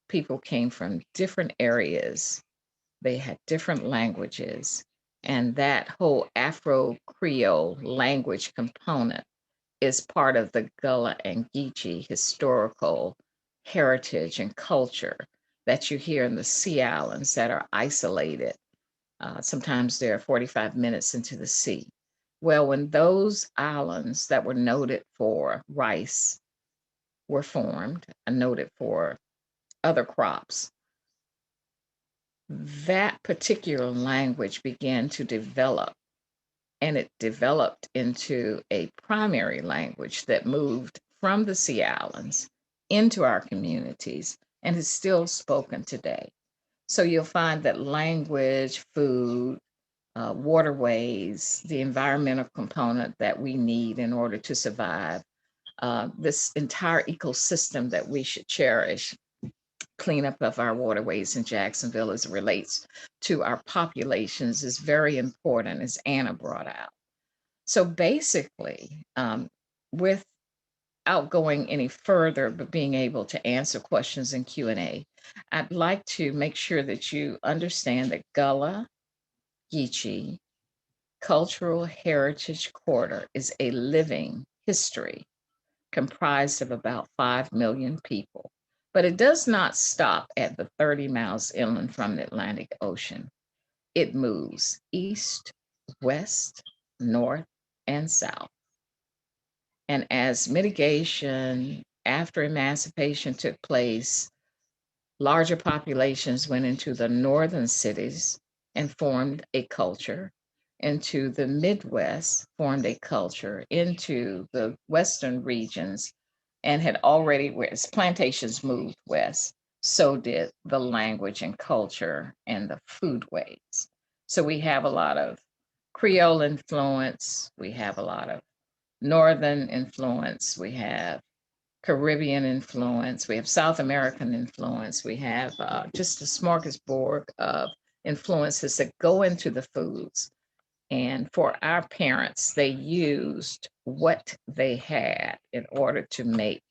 People came from different areas. They had different languages. And that whole Afro-Creole language component is part of the Gullah and Geechee historical heritage and culture that you hear in the Sea Islands that are isolated. Sometimes they're 45 minutes into the sea. Well, when those islands that were noted for rice were formed and noted for other crops, that particular language began to develop, and it developed into a primary language that moved from the Sea Islands into our communities and is still spoken today. So you'll find that language, food, waterways, the environmental component that we need in order to survive, this entire ecosystem that we should cherish, cleanup of our waterways in Jacksonville as it relates to our populations is very important, as Anna brought out. So basically, without going any further, but being able to answer questions in Q&A, I'd like to make sure that you understand that Gullah Geechee Cultural Heritage Quarter is a living history comprised of about 5 million people. But it does not stop at the 30 miles inland from the Atlantic Ocean. It moves east, west, north, and south. And as mitigation after emancipation took place, larger populations went into the northern cities and formed a culture, into the Midwest, formed a culture, into the Western regions, and had already, as plantations moved west, so did the language and culture and the foodways. So we have a lot of Creole influence, we have a lot of Northern influence, we have Caribbean influence, we have South American influence, we have just a smorgasbord of influences that go into the foods. And for our parents, they used what they had in order to make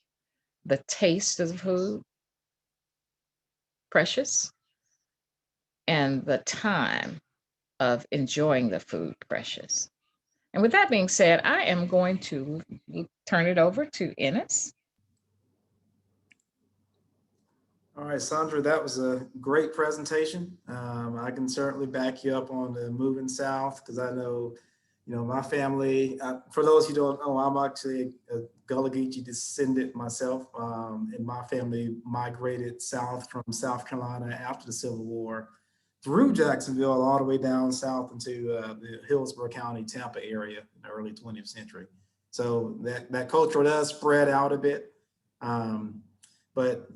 the taste of the food precious and the time of enjoying the food precious. And with that being said, I am going to turn it over to Ennis. All right, Sandra, that was a great presentation. I can certainly back you up on the moving south because I know, my family, for those who don't know, I'm actually a Gullah Geechee descendant myself, and my family migrated south from South Carolina after the Civil War through Jacksonville all the way down south into the Hillsborough County, Tampa area in the early 20th century. So that culture does spread out a bit. But,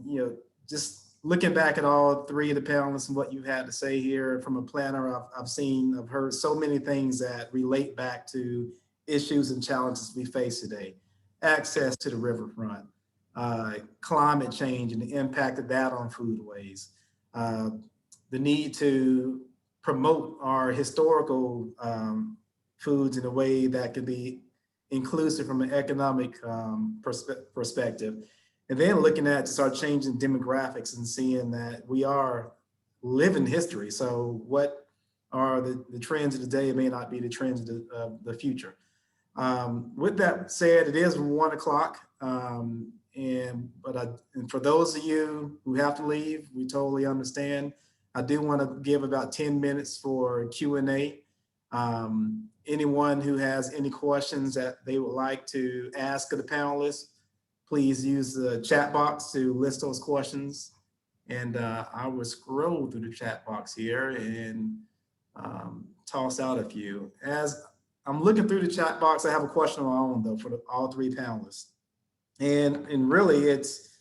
just looking back at all three of the panelists and what you had to say here from a planner, I've heard so many things that relate back to issues and challenges we face today. Access to the riverfront, climate change and the impact of that on foodways, the need to promote our historical foods in a way that could be inclusive from an economic perspective. And then looking at just our changing demographics and seeing that we are living history. So what are the trends of the day may not be the trends of the future. With that said, it is 1 o'clock. And for those of you who have to leave, we totally understand. I do want to give about 10 minutes for Q&A. Anyone who has any questions that they would like to ask of the panelists, please use the chat box to list those questions. And I will scroll through the chat box here and toss out a few. As I'm looking through the chat box, I have a question of my own though for all three panelists. And really it's,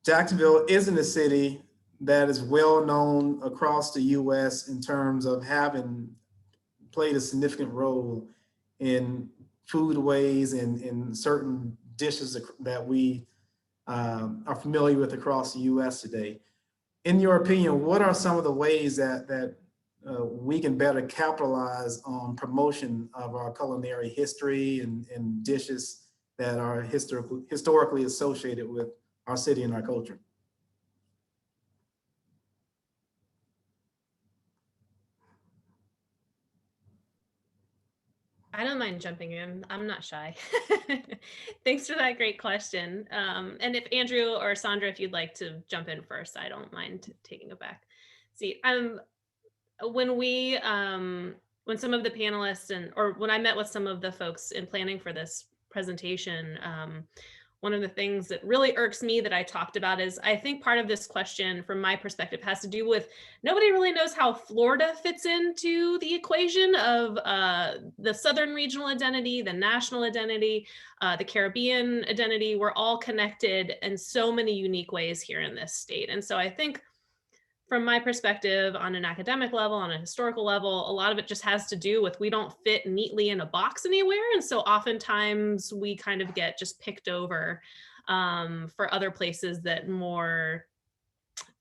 Jacksonville isn't a city that is well known across the US in terms of having played a significant role in foodways and in certain dishes that we are familiar with across the US today. In your opinion, what are some of the ways that we can better capitalize on promotion of our culinary history and dishes that are historically associated with our city and our culture? I don't mind jumping in. I'm not shy. Thanks for that great question. And if Andrew or Sandra, if you'd like to jump in first, I don't mind taking a back seat. When some of the panelists or when I met with some of the folks in planning for this presentation, one of the things that really irks me that I talked about is I think part of this question from my perspective has to do with nobody really knows how Florida fits into the equation of the Southern regional identity, the national identity, the Caribbean identity. We're all connected in so many unique ways here in this state. And so I think from my perspective, on an academic level, on a historical level, a lot of it just has to do with we don't fit neatly in a box anywhere. And so oftentimes we kind of get just picked over for other places that more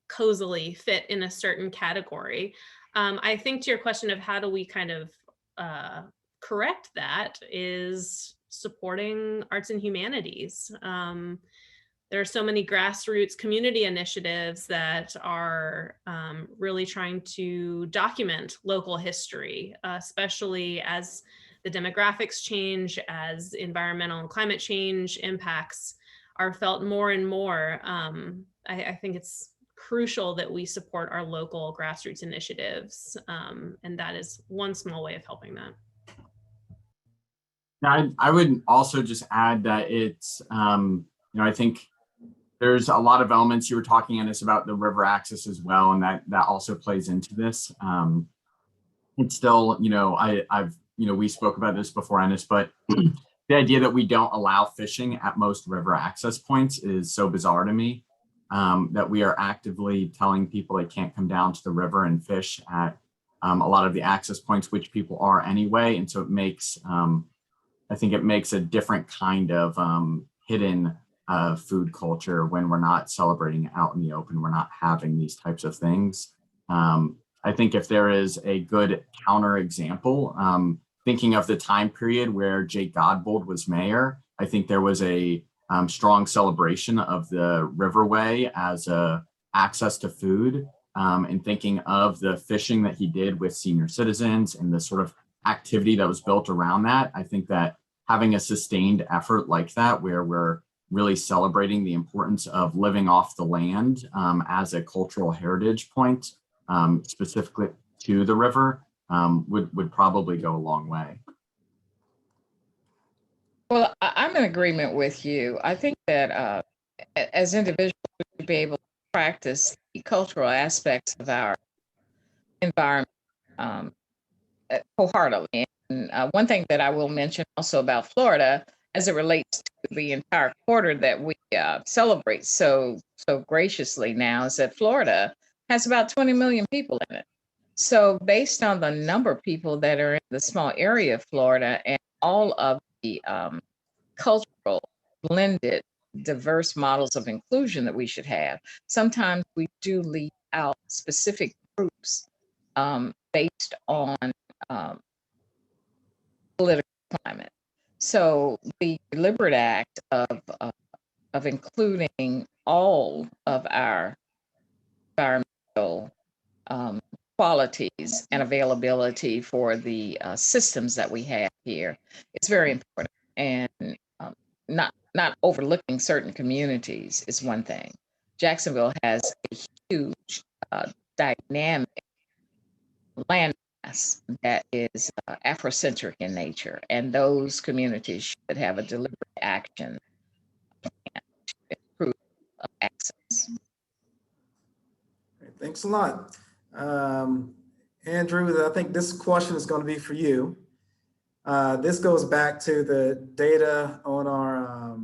cozily fit in a certain category. I think to your question of how do we kind of correct that is supporting arts and humanities. There are so many grassroots community initiatives that are really trying to document local history, especially as the demographics change, as environmental and climate change impacts are felt more and more. I think it's crucial that we support our local grassroots initiatives, and that is one small way of helping that. I would also just add that it's, I think there's a lot of elements you were talking, Ennis, about the river access as well, and that also plays into this. It's still, we spoke about this before, Ennis, but the idea that we don't allow fishing at most river access points is so bizarre to me, that we are actively telling people they can't come down to the river and fish at a lot of the access points, which people are anyway. And so it makes, I think it makes a different kind of hidden food culture when we're not celebrating out in the open, we're not having these types of things. I think if there is a good counter example, thinking of the time period where Jake Godbold was mayor, I think there was a strong celebration of the riverway as a access to food, and thinking of the fishing that he did with senior citizens and the sort of activity that was built around that. I think that having a sustained effort like that, where we're really celebrating the importance of living off the land as a cultural heritage point, specifically to the river, would probably go a long way. Well, I'm in agreement with you. I think that as individuals, we should be able to practice the cultural aspects of our environment wholeheartedly. And one thing that I will mention also about Florida, as it relates to the entire quarter that we celebrate so graciously now, is that Florida has about 20 million people in it. So based on the number of people that are in the small area of Florida and all of the cultural, blended, diverse models of inclusion that we should have, sometimes we do leave out specific groups based on political climate. So the deliberate act of including all of our environmental qualities and availability for the systems that we have here is very important. And not overlooking certain communities is one thing. Jacksonville has a huge dynamic landmass that is Afrocentric in nature, and those communities should have a deliberate action plan to improve access. Thanks a lot. Andrew, I think this question is going to be for you. This goes back to the data on our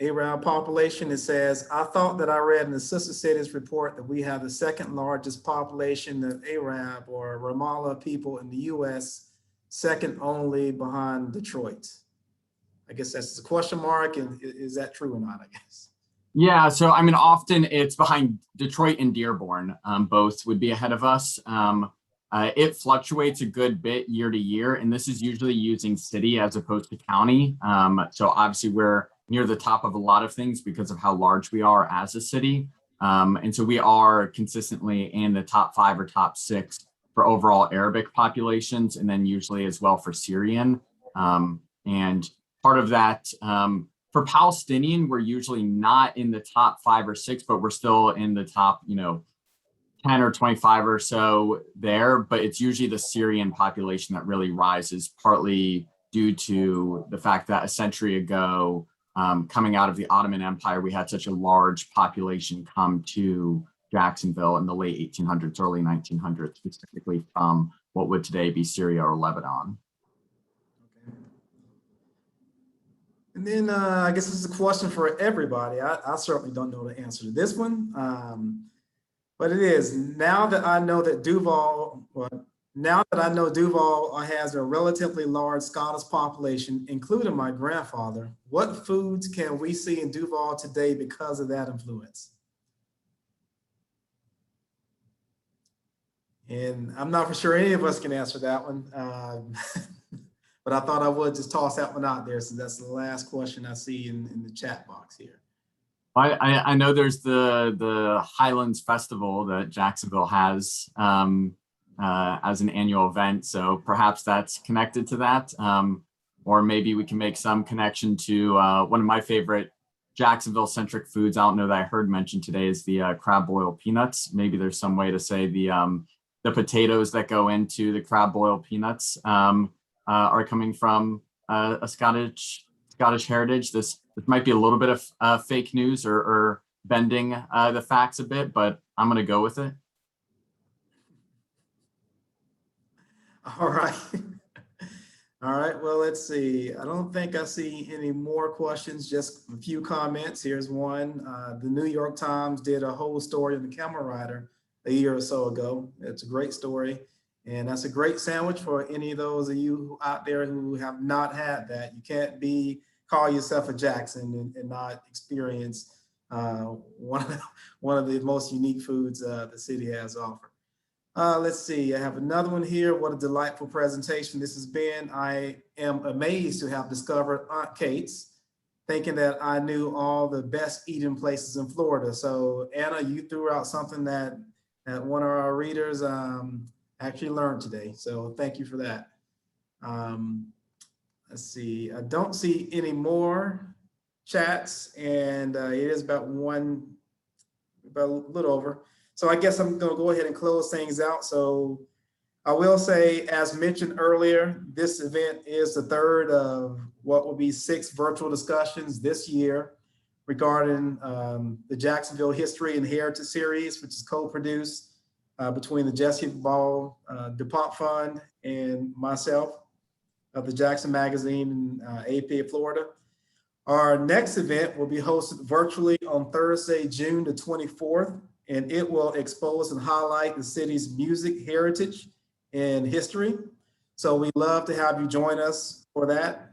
Arab population. It says, I thought that I read in the Sister Cities report that we have the second largest population of Arab or Ramallah people in the US, second only behind Detroit. I guess that's the question mark. And is that true or not, I guess? Yeah, so I mean, often it's behind Detroit and Dearborn. Both would be ahead of us. It fluctuates a good bit year to year, and this is usually using city as opposed to county. So obviously we're near the top of a lot of things because of how large we are as a city. And so we are consistently in the top 5 or top 6 for overall Arabic populations, and then usually as well for Syrian. And part of that, for Palestinian, we're usually not in the top 5 or 6, but we're still in the top, 10 or 25 or so there. But it's usually the Syrian population that really rises, partly due to the fact that a century ago, coming out of the Ottoman Empire, we had such a large population come to Jacksonville in the late 1800s, early 1900s, specifically from what would today be Syria or Lebanon. And then I guess this is a question for everybody. I certainly don't know the answer to this one, but it is, now that I know Duval has a relatively large Scottish population, including my grandfather, what foods can we see in Duval today because of that influence? And I'm not for sure any of us can answer that one. But I thought I would just toss that one out there, since that's the last question I see in the chat box here. I know there's the Highlands Festival that Jacksonville has as an annual event, so perhaps that's connected to that, or maybe we can make some connection to one of my favorite Jacksonville-centric foods. I don't know that I heard mentioned today is the crab boiled peanuts. Maybe there's some way to say the potatoes that go into the crab boiled peanuts are coming from a Scottish heritage. This might be a little bit of fake news or bending the facts a bit, but I'm going to go with it. All right. All right. Well, let's see. I don't think I see any more questions, just a few comments. Here's one. The New York Times did a whole story on the Camel Rider a year or so ago. It's a great story. And that's a great sandwich for any of those of you out there who have not had that. You can't call yourself a Jackson and not experience one of the most unique foods the city has to offer. Let's see, I have another one here. What a delightful presentation this has been. I am amazed to have discovered Aunt Kate's, thinking that I knew all the best eating places in Florida. So Anna, you threw out something that one of our readers actually learned today. So thank you for that. Let's see, I don't see any more chats, and it is about a little over. So I guess I'm gonna go ahead and close things out. So I will say, as mentioned earlier, this event is the third of what will be 6 virtual discussions this year regarding the Jacksonville History and Heritage Series, which is co-produced between the Jessie Ball duPont Fund and myself of the Jaxson magazine and AP Florida. Our next event will be hosted virtually on Thursday, June the 24th, and it will expose and highlight the city's music heritage and history. So we'd love to have you join us for that.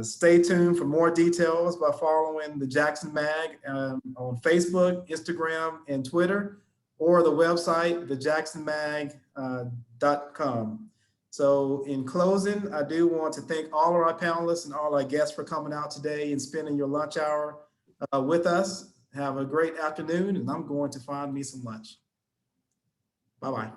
Stay tuned for more details by following the Jaxson Mag on Facebook, Instagram, and Twitter, or the website, thejacksonmag.com. So in closing, I do want to thank all of our panelists and all our guests for coming out today and spending your lunch hour with us. Have a great afternoon, and I'm going to find me some lunch. Bye-bye.